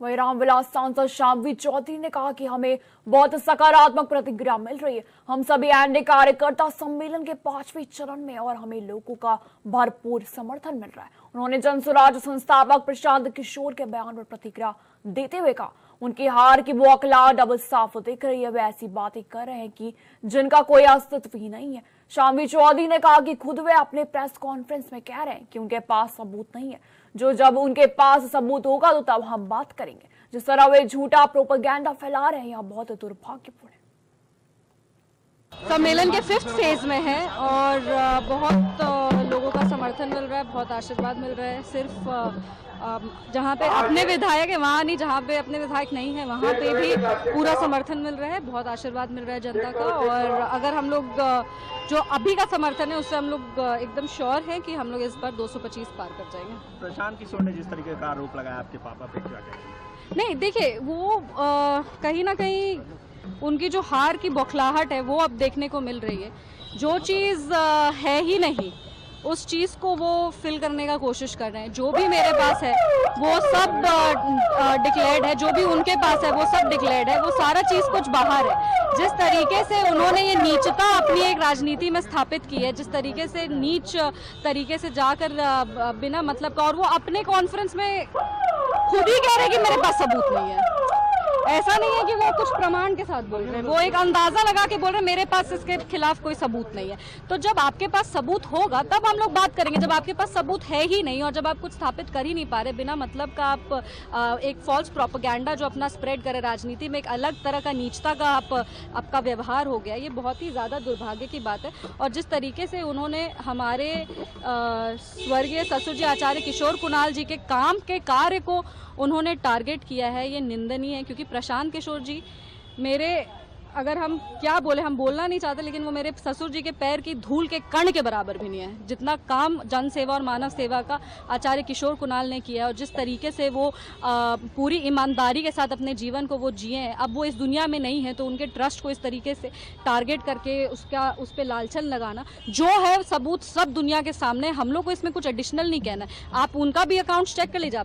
वहीं रामविलास सांसद शामवी चौधरी ने कहा कि हमें बहुत सकारात्मक प्रतिक्रिया मिल रही है। हम सभी एनडीए कार्यकर्ता सम्मेलन के 5वें चरण में और हमें लोगों का भरपूर समर्थन मिल रहा है। उन्होंने जन स्वराज संस्थापक प्रशांत किशोर के बयान पर प्रतिक्रिया देते हुए कहा, उनकी हार की बौखलाहट अब साफ दिख रही है। वे ऐसी बातें कर रहे हैं कि जिनका कोई अस्तित्व ही नहीं है। शामवी चौधरी ने कहा कि खुद वे अपने प्रेस कॉन्फ्रेंस में कह रहे हैं कि उनके पास सबूत नहीं है, जब उनके पास सबूत होगा तो तब हम बात करेंगे। जिस तरह वे झूठा प्रोपेगेंडा फैला रहे हैं, यह बहुत दुर्भाग्यपूर्ण है। सम्मेलन के 5th फेज में है और बहुत लोगों का समर्थन मिल रहा है, बहुत आशीर्वाद मिल रहा है। सिर्फ जहाँ पे अपने विधायक है वहाँ नहीं, जहाँ पे अपने विधायक नहीं है वहाँ पे भी पूरा समर्थन मिल रहा है, बहुत आशीर्वाद मिल रहा है जनता का। और अगर हम लोग जो अभी का समर्थन है उससे हम लोग एकदम श्योर हैं कि हम लोग इस बार 225 पार कर जाएंगे। प्रशांत किशोर ने जिस तरीके का आरोप लगाया आपके पापा पे, क्या कहेंगे? नहीं, देखिए वो कहीं ना कहीं उनकी जो हार की बौखलाहट है वो अब देखने को मिल रही है। जो चीज़ है ही नहीं उस चीज़ को वो फिल करने का कोशिश कर रहे हैं। जो भी मेरे पास है वो सब डिक्लेयर्ड है, जो भी उनके पास है वो सब डिक्लेयर्ड है, वो सारा चीज़ कुछ बाहर है। जिस तरीके से उन्होंने ये नीचता अपनी एक राजनीति में स्थापित की है, जिस तरीके से नीच तरीके से जाकर बिना मतलब का, और वो अपने कॉन्फ्रेंस में खुद ही कह रहे हैं कि मेरे पास सबूत नहीं है। ऐसा नहीं है कि वो कुछ प्रमाण के साथ बोल रहे हैं, वो एक अंदाजा लगा के बोल रहे हैं मेरे पास इसके खिलाफ कोई सबूत नहीं है। तो जब आपके पास सबूत होगा तब हम लोग बात करेंगे। जब आपके पास सबूत है ही नहीं और जब आप कुछ स्थापित कर ही नहीं पा रहे, बिना मतलब का आप एक फॉल्स प्रोपेगेंडा जो अपना स्प्रेड करे राजनीति में, एक अलग तरह का नीचता का आपका व्यवहार हो गया, ये बहुत ही ज़्यादा दुर्भाग्य की बात है। और जिस तरीके से उन्होंने हमारे स्वर्गीय ससुर जी आचार्य किशोर कुणाल जी के काम के कार्य को उन्होंने टारगेट किया है, ये निंदनीय है। क्योंकि प्रशांत किशोर जी मेरे, अगर हम क्या बोले, हम बोलना नहीं चाहते, लेकिन वो मेरे ससुर जी के पैर की धूल के कण के बराबर भी नहीं है। जितना काम जन सेवा और मानव सेवा का आचार्य किशोर कुणाल ने किया है और जिस तरीके से वो पूरी ईमानदारी के साथ अपने जीवन को वो जिए हैं, अब वो इस दुनिया में नहीं है तो उनके ट्रस्ट को इस तरीके से टारगेट करके उस पर लालछन लगाना, जो है सबूत सब दुनिया के सामने। हम लोग को इसमें कुछ एडिशनल नहीं कहना है। आप उनका भी अकाउंट चेक कर लीजिए।